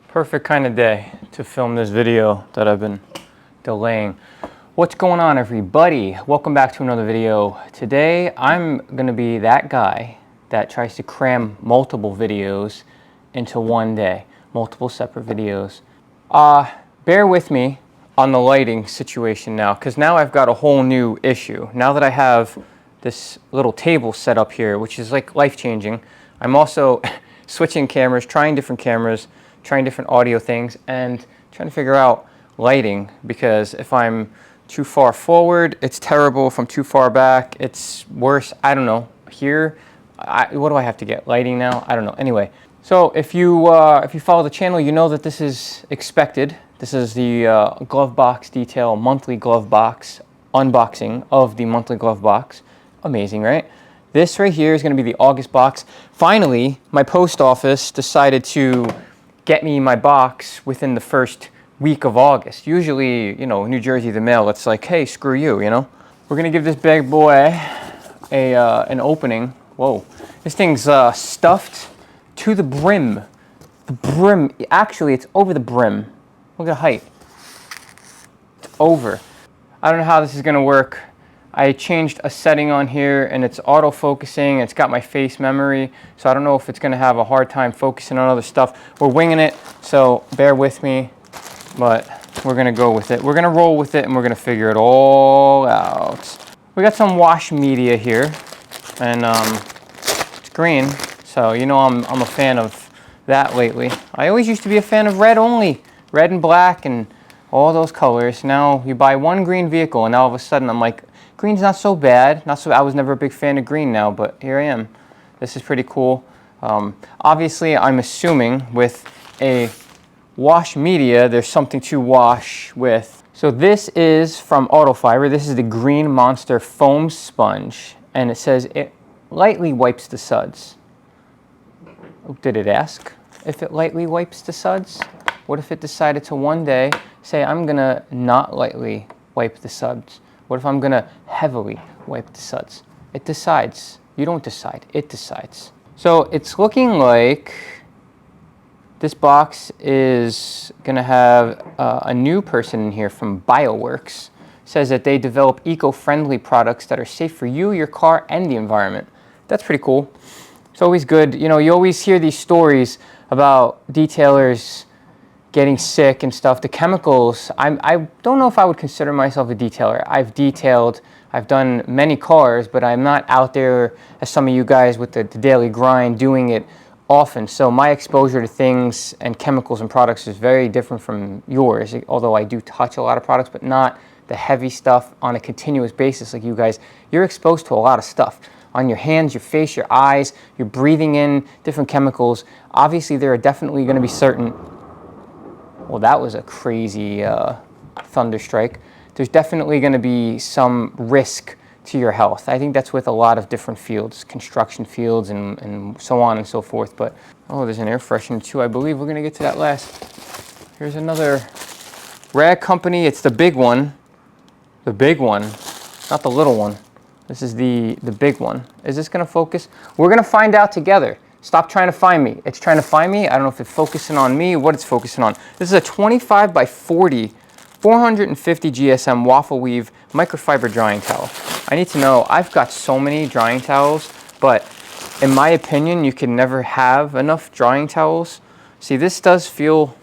Perfect kind of day to film this video that I've been delaying. What's going on, everybody? Welcome back to another video. Today I'm gonna be that guy that tries to cram multiple videos into one day, multiple separate videos. Bear with me on the lighting situation now, because now I've got a whole new issue. Now that I have this little table set up here, which is like life-changing, I'm also switching cameras, trying different cameras, trying different audio things, and trying to figure out lighting, because if I'm too far forward, it's terrible. If I'm too far back, it's worse. I don't know. Here, what do I have to get? Lighting now? I don't know. Anyway, so if you follow the channel, you know that this is expected. This is the Glovebox Detail monthly glove box unboxing of the monthly glove box. Amazing, right? This right here is going to be the August box. Finally, my post office decided to get me my box within the first week of August. Usually, you know, New Jersey, the mail, it's like, hey, screw you, you know? We're gonna give this big boy an opening. Whoa, this thing's stuffed to the brim. The brim, actually, it's over the brim. Look at the height. It's over. I don't know how this is gonna work. I changed a setting on here and it's auto-focusing. It's got my face memory, so I don't know if it's gonna have a hard time focusing on other stuff. We're winging it, so bear with me, but we're gonna go with it. We're gonna roll with it and we're gonna figure it all out. We got some wash media here, and it's green, so you know I'm a fan of that lately. I always used to be a fan of red only, red and black and all those colors. Now you buy one green vehicle and now all of a sudden I'm like, green's not so bad. I was never a big fan of green now, but here I am. This is pretty cool. Obviously, I'm assuming with a wash media, there's something to wash with. So this is from Autofiber. This is the Green Monster Foam Sponge, and it says it lightly wipes the suds. Did it ask if it lightly wipes the suds? What if it decided to one day say, I'm gonna not lightly wipe the suds? What if I'm gonna heavily wipe the suds? It decides. You don't decide, it decides. So it's looking like this box is gonna have a new person in here from BioWorks. Says that they develop eco-friendly products that are safe for you, your car, and the environment. That's pretty cool. It's always good. You know, you always hear these stories about detailers getting sick and stuff. The chemicals, I don't know if I would consider myself a detailer. I've done many cars, but I'm not out there as some of you guys with the daily grind doing it often. So my exposure to things and chemicals and products is very different from yours, although I do touch a lot of products, but not the heavy stuff on a continuous basis like you guys. You're exposed to a lot of stuff on your hands, your face, your eyes. You're breathing in different chemicals. Obviously, there are definitely going to be certain. Well, that was a crazy thunder strike. There's definitely going to be some risk to your health. I think that's with a lot of different fields, construction fields and so on and so forth. But, oh, there's an air freshener too. I believe we're going to get to that last. Here's another rag company. It's the big one. The big one, not the little one. This is the big one. Is this going to focus? We're going to find out together. Stop trying to find me. It's trying to find me. I don't know if it's focusing on me, what it's focusing on. This is a 25 by 40, 450 GSM waffle weave microfiber drying towel. I need to know, I've got so many drying towels, but in my opinion, you can never have enough drying towels. See, this does feel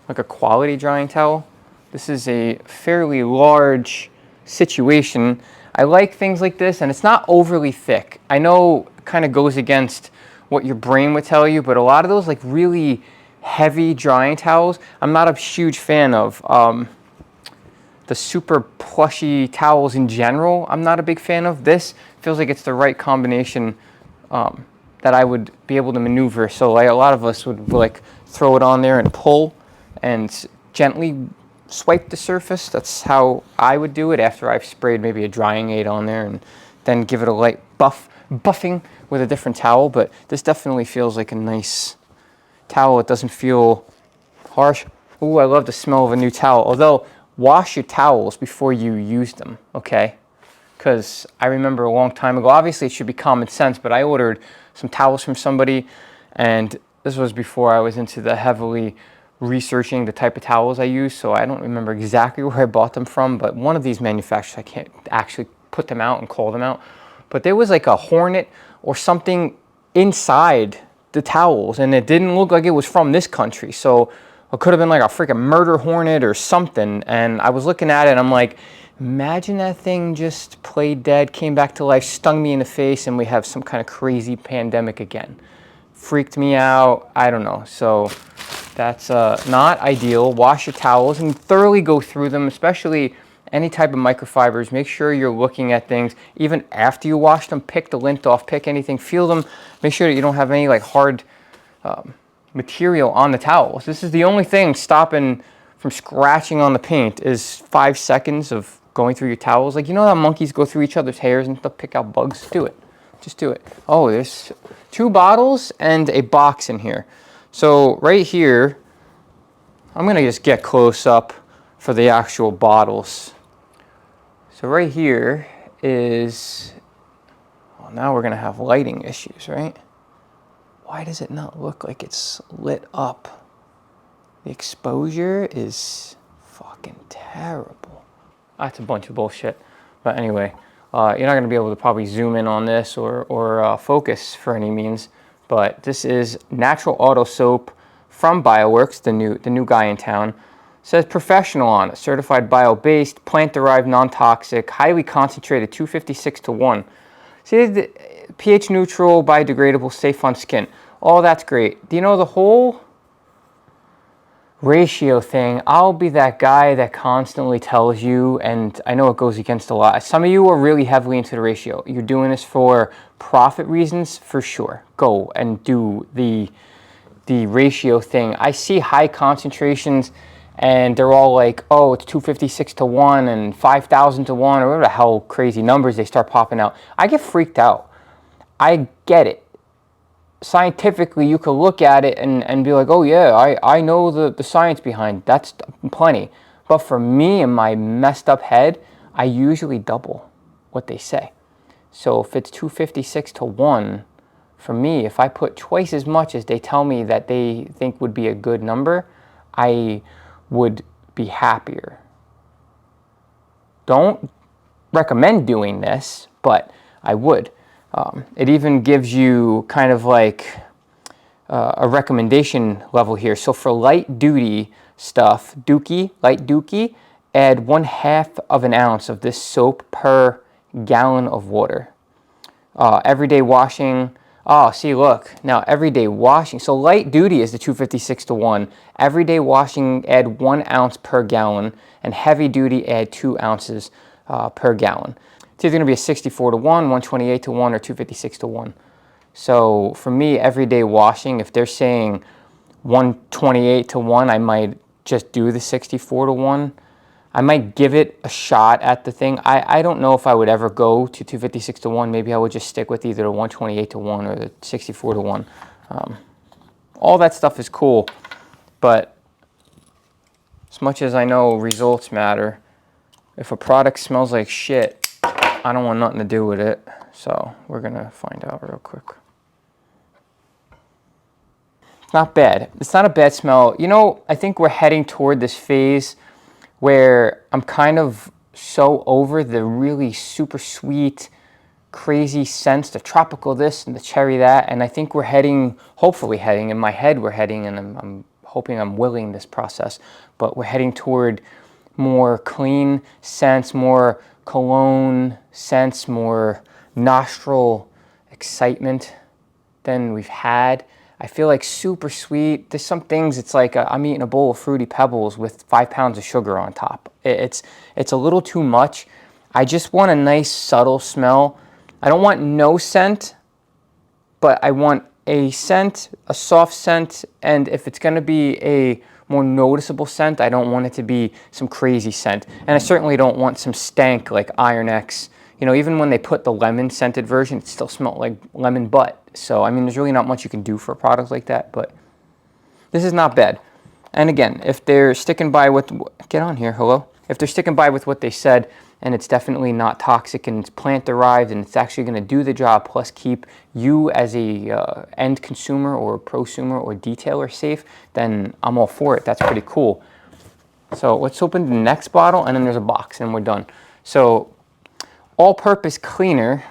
like a quality drying towel. This is a fairly large situation. I like things like this, and it's not overly thick. I know it kind of goes against what your brain would tell you, but a lot of those like really heavy drying towels, I'm not a huge fan of. The super plushy towels in general, I'm not a big fan of. This feels like it's the right combination that I would be able to maneuver. So like a lot of us would like throw it on there and pull and gently swipe the surface. That's how I would do it after I've sprayed maybe a drying aid on there, and then give it a light buffing with a different towel. But this definitely feels like a nice towel. It doesn't feel harsh. Ooh, I love the smell of a new towel. Although, wash your towels before you use them, okay? because I remember a long time ago, obviously it should be common sense, but I ordered some towels from somebody, and this was before I was into the heavily researching the type of towels I use, so I don't remember exactly where I bought them from, but one of these manufacturers, I can't actually put them out and call them out, but there was like a hornet or something inside the towels, and it didn't look like it was from this country, so it could have been like a freaking murder hornet or something. And I was looking at it and I'm like, imagine that thing just played dead, came back to life, stung me in the face, and we have some kind of crazy pandemic again. Freaked me out. I don't know. So that's not ideal. Wash your towels and thoroughly go through them, especially any type of microfibers. Make sure you're looking at things even after you wash them. Pick the lint off, pick anything, feel them. Make sure that you don't have any like hard material on the towels. This is the only thing stopping from scratching on the paint is 5 seconds of going through your towels. Like, you know how monkeys go through each other's hairs and stuff, pick out bugs? Do it. Just do it. Oh, there's 2 bottles and a box in here. So right here, I'm gonna just get close up for the actual bottles. So right here is, well, now we're gonna have lighting issues, right? Why does it not look like it's lit up? The exposure is fucking terrible. That's a bunch of bullshit. But anyway, you're not going to be able to probably zoom in on this or focus for any means. But this is Natural Auto Soap from Bioworks, the new guy in town. It says professional on it, certified bio-based, plant-derived, non-toxic, highly concentrated, 256 to 1. See, the pH neutral, biodegradable, safe on skin. All that's great. Do you know the whole ratio thing? I'll be that guy that constantly tells you, and I know it goes against a lot. Some of you are really heavily into the ratio. You're doing this for profit reasons, for sure. Go and do the ratio thing. I see high concentrations and they're all like, oh, it's 256 to 1 and 5,000 to 1 or whatever the hell crazy numbers they start popping out. I get freaked out. I get it. Scientifically, you could look at it and be like, oh yeah, I know the science behind that's plenty. But for me and my messed up head, I usually double what they say. So if it's 256 to 1, for me, if I put twice as much as they tell me that they think would be a good number, I would be happier. Don't recommend doing this, but I would. It even gives you kind of like a recommendation level here. So for light duty stuff, light dookie, add 1/2 of an ounce of this soap per gallon of water. Everyday washing. Oh, see, look. Now, everyday washing. So light duty is the 256 to 1. Everyday washing, add 1 ounce per gallon. And heavy duty, add 2 ounces per gallon. It's either going to be a 64 to 1, 128 to 1, or 256 to 1. So for me, everyday washing, if they're saying 128 to 1, I might just do the 64 to 1. I might give it a shot at the thing. I don't know if I would ever go to 256 to 1. Maybe I would just stick with either the 128 to 1 or the 64 to 1. All that stuff is cool, but as much as I know results matter, if a product smells like shit, I don't want nothing to do with it. So we're gonna find out real quick. It's not bad. It's not a bad smell. You know, I think we're heading toward this phase where I'm kind of so over the really super sweet, crazy scents, the tropical this and the cherry that, and I think we're heading, hopefully heading, in my head we're heading, and I'm hoping I'm willing this process, but we're heading toward more clean scents, more cologne scents, more nostril excitement than we've had. I feel like super sweet. There's some things, it's like I'm eating a bowl of Fruity Pebbles with 5 pounds of sugar on top. It's a little too much. I just want a nice subtle smell. I don't want no scent, but I want a scent, a soft scent, and if it's gonna be a more noticeable scent, I don't want it to be some crazy scent. And I certainly don't want some stank like Iron X. You know, even when they put the lemon scented version, it still smelled like lemon butt. So, I mean, there's really not much you can do for a product like that, but this is not bad. And again, if they're sticking by with, get on here, hello? If they're sticking by with what they said, and it's definitely not toxic, and it's plant derived, and it's actually going to do the job plus keep you as a end consumer or prosumer or detailer safe, then I'm all for it. That's pretty cool. So let's open the next bottle, and then there's a box, and we're done. So All-Purpose Cleaner,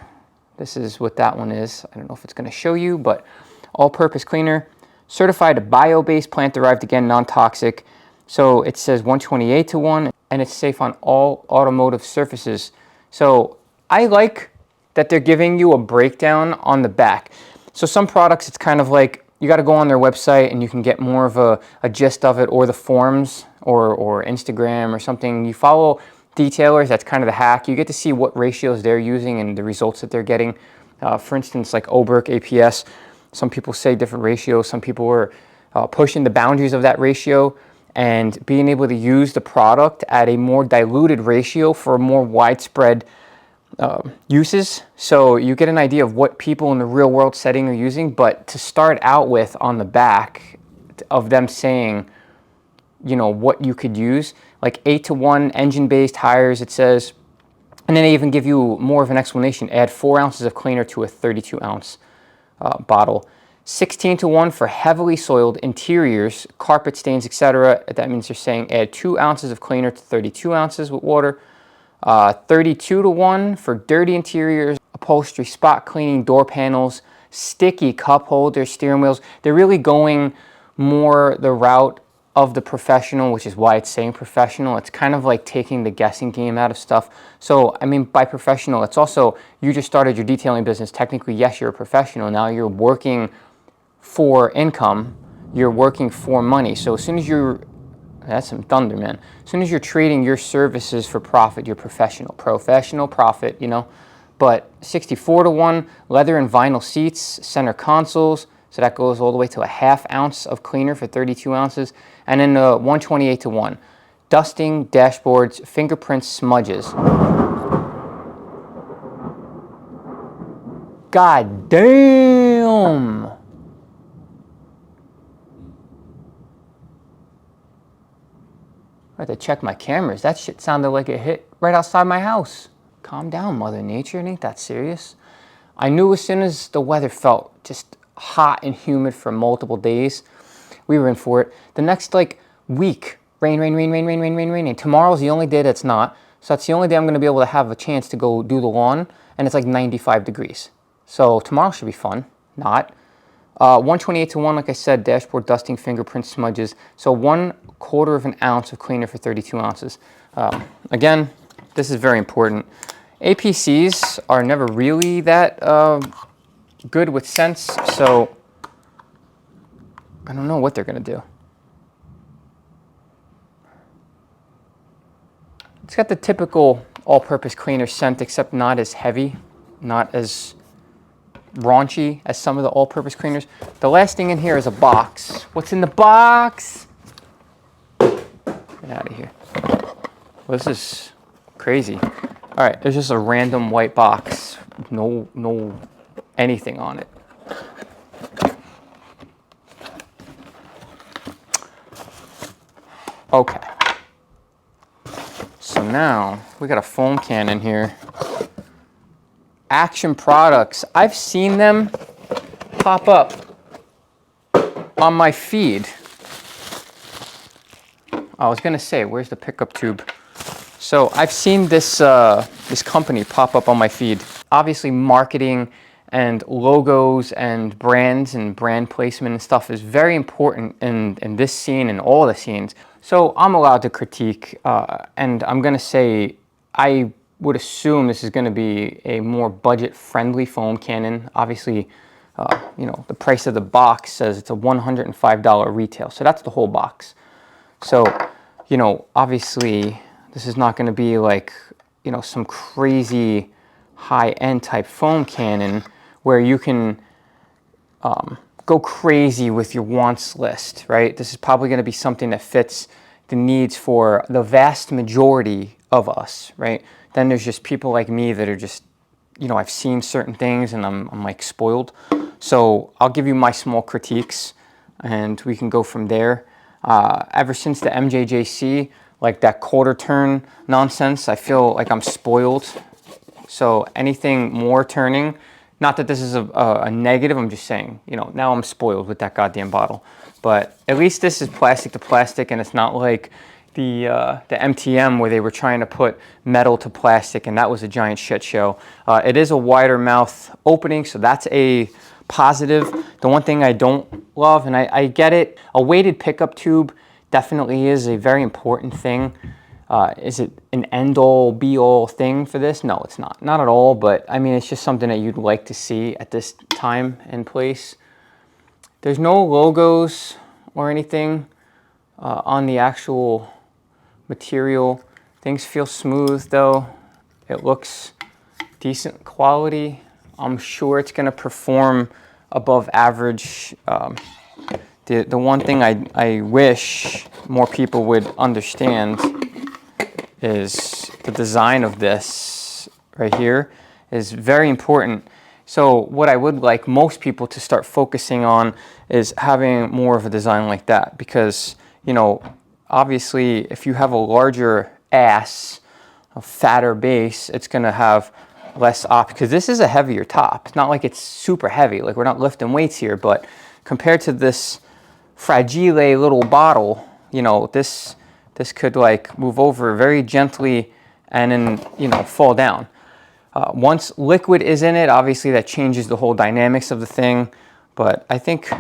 this is what that one is. I don't know if it's going to show you, but All-Purpose Cleaner, certified bio-based, plant-derived, again, non-toxic. So it says 128:1, and it's safe on all automotive surfaces. So I like that they're giving you a breakdown on the back. So some products, it's kind of like you got to go on their website and you can get more of a gist of it, or the forums, or Instagram or something. You follow detailers, that's kind of the hack. You get to see what ratios they're using and the results that they're getting. For instance, like Oberk, APS, some people say different ratios. Some people are pushing the boundaries of that ratio and being able to use the product at a more diluted ratio for more widespread uses. So you get an idea of what people in the real world setting are using, but to start out with on the back of them saying, you know, what you could use, like 8:1 engine-based tires, it says, and then they even give you more of an explanation. Add 4 ounces of cleaner to a 32-ounce bottle. 16:1 for heavily soiled interiors, carpet stains, etc. That means they're saying add 2 ounces of cleaner to 32 ounces with water. 32:1 for dirty interiors, upholstery, spot cleaning, door panels, sticky cup holders, steering wheels. They're really going more the route of the professional, which is why it's saying professional. It's kind of like taking the guessing game out of stuff. So, I mean, by professional, it's also, you just started your detailing business. Technically, yes, you're a professional. Now you're working for income. You're working for money. So as soon as you're, that's some thunder, man. As soon as you're trading your services for profit, you're professional. Professional profit, you know. But 64:1, leather and vinyl seats, center consoles. So that goes all the way to a 1/2 ounce of cleaner for 32 ounces. And then 128:1, dusting, dashboards, fingerprint smudges. God damn! I have to check my cameras. That shit sounded like it hit right outside my house. Calm down, Mother Nature. It ain't that serious. I knew as soon as the weather felt just hot and humid for multiple days, we were in for it. The next like week, rain, rain, rain, rain, rain, rain, rain, rain. And tomorrow's the only day that's not. So that's the only day I'm going to be able to have a chance to go do the lawn. And it's like 95 degrees. So tomorrow should be fun. Not. 128:1, like I said, dashboard dusting, fingerprint smudges. So 1/4 of an ounce of cleaner for 32 ounces. Again, this is very important. APCs are never really that good with scents, so I don't know what they're going to do. It's got the typical all-purpose cleaner scent, except not as heavy, not as raunchy as some of the all-purpose cleaners. The last thing in here is a box. What's in the box? Get out of here. Well, this is crazy. All right, there's just a random white box. No anything on it. Okay. So now we got a foam can in here. Action Products. I've seen them pop up on my feed. I was gonna say, where's the pickup tube? So I've seen this this company pop up on my feed. Obviously, marketing and logos and brands and brand placement and stuff is very important in this scene and all the scenes. So I'm allowed to critique, and I'm gonna say I would assume this is gonna be a more budget-friendly foam cannon. Obviously, you know, the price of the box says it's a $105 retail, so that's the whole box. So, you know, obviously, this is not gonna be like, you know, some crazy high-end type foam cannon where you can go crazy with your wants list, right? This is probably going to be something that fits the needs for the vast majority of us, right? Then there's just people like me that are just, you know, I've seen certain things and I'm like spoiled. So I'll give you my small critiques and we can go from there. Ever since the MJJC, like that quarter turn nonsense. I feel like I'm spoiled. So anything more turning, not that this is a negative, I'm just saying, you know, now I'm spoiled with that goddamn bottle. But at least this is plastic to plastic, and it's not like the MTM where they were trying to put metal to plastic, and that was a giant shit show. It is a wider mouth opening, so that's a positive. The one thing I don't love, and I get it, a weighted pickup tube definitely is a very important thing. Is it an end-all, be-all thing for this? No, it's not. Not at all, but I mean, it's just something that you'd like to see at this time and place. There's no logos or anything on the actual material. Things feel smooth, though. It looks decent quality. I'm sure it's going to perform above average. The one thing I wish more people would understand is the design of this right here is very important. So what I would like most people to start focusing on is having more of a design like that, because, you know, obviously if you have a larger ass, a fatter base, it's going to have less because this is a heavier top. It's not like it's super heavy, like we're not lifting weights here, but compared to this fragile little bottle, you know, this could like move over very gently and then, you know, fall down. Once liquid is in it, obviously that changes the whole dynamics of the thing. But I think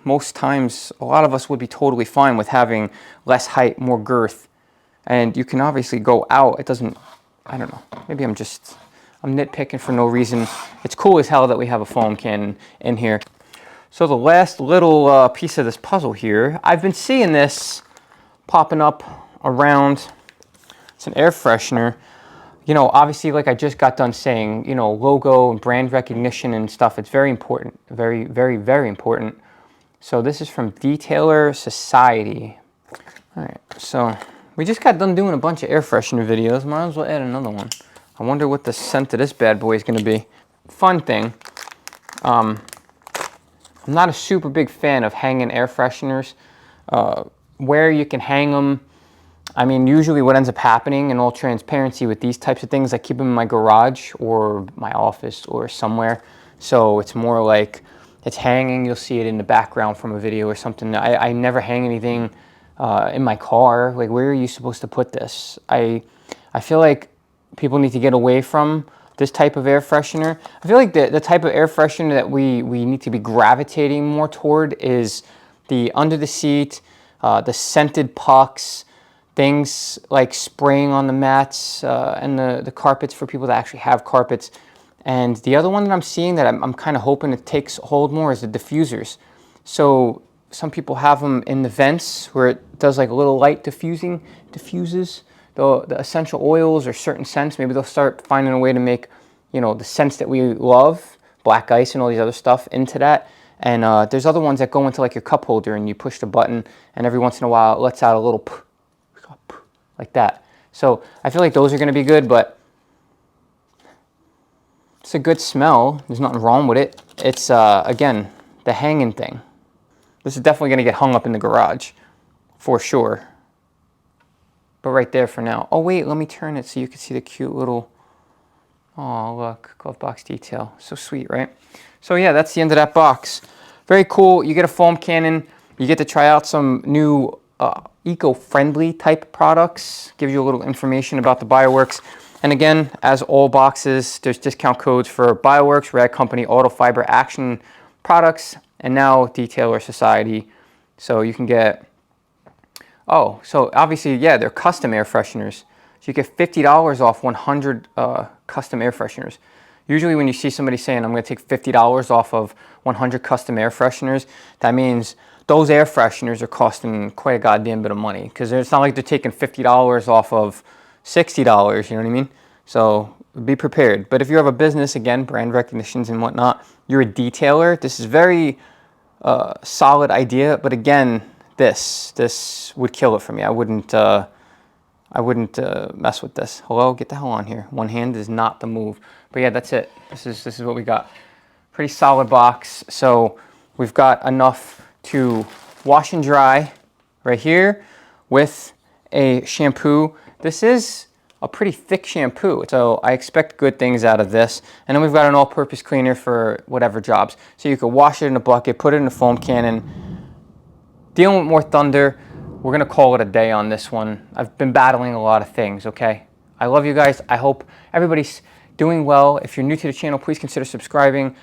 most times a lot of us would be totally fine with having less height, more girth. And you can obviously go out. It doesn't, I don't know, maybe I'm nitpicking for no reason. It's cool as hell that we have a foam cannon in here. So the last little piece of this puzzle here, I've been seeing this popping up around. It's an air freshener. You know, obviously, like I just got done saying, you know, logo and brand recognition and stuff, it's very important. Very, very, very important. So this is from Detailer Society. All right, so we just got done doing a bunch of air freshener videos. Might as well add another one. I wonder what the scent of this bad boy is going to be. Fun thing. I'm not a super big fan of hanging air fresheners. Where you can hang them, I mean, usually what ends up happening, in all transparency with these types of things, I keep them in my garage or my office or somewhere. So it's more like it's hanging. You'll see it in the background from a video or something. I never hang anything in my car. Like, where are you supposed to put this? I feel like people need to get away from this type of air freshener. I feel like the type of air freshener that we need to be gravitating more toward is the under the seat, the scented pucks, things like spraying on the mats and the carpets for people that actually have carpets. And the other one that I'm seeing that I'm kind of hoping it takes hold more is the diffusers. So some people have them in the vents where it does like a little light diffuses the essential oils or certain scents. Maybe they'll start finding a way to make, you know, the scents that we love, black ice and all these other stuff, into that. And there's other ones that go into like your cup holder and you push the button and every once in a while it lets out a little like that. So I feel like those are going to be good, but it's a good smell. There's nothing wrong with it. It's, again, the hanging thing. This is definitely going to get hung up in the garage for sure. But right there for now. Oh, wait, let me turn it so you can see the cute little, oh, look, Glovebox detail. So sweet, right? So yeah, that's the end of that box. Very cool. You get a foam cannon. You get to try out some new eco-friendly type products. Gives you a little information about the Bioworks. And again, as all boxes, there's discount codes for Bioworks, Rad Company, Auto Fiber, Action products, and now Detailer Society. So you can get, oh, so obviously, yeah, they're custom air fresheners. So you get $50 off 100 custom air fresheners. Usually when you see somebody saying, I'm going to take $50 off of 100 custom air fresheners, that means those air fresheners are costing quite a goddamn bit of money, because it's not like they're taking $50 off of $60, you know what I mean? So be prepared. But if you have a business, again, brand recognitions and whatnot, you're a detailer, this is very solid idea. But again, this would kill it for me. I wouldn't mess with this. Hello, get the hell on here. One hand is not the move. But yeah, that's it. This is what we got. Pretty solid box. So we've got enough to wash and dry right here with a shampoo. This is a pretty thick shampoo, so I expect good things out of this. And then we've got an all-purpose cleaner for whatever jobs. So you could wash it in a bucket, put it in a foam cannon. Dealing with more thunder, we're gonna call it a day on this one. I've been battling a lot of things, okay? I love you guys. I hope everybody's doing well. If you're new to the channel, please consider subscribing.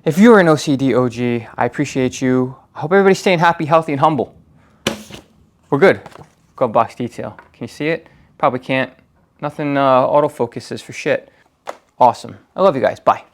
If you're an OCD OG, I appreciate you. I hope everybody's staying happy, healthy, and humble. We're good. Glovebox detail. Can you see it? Probably can't. Nothing autofocuses for shit. Awesome. I love you guys. Bye.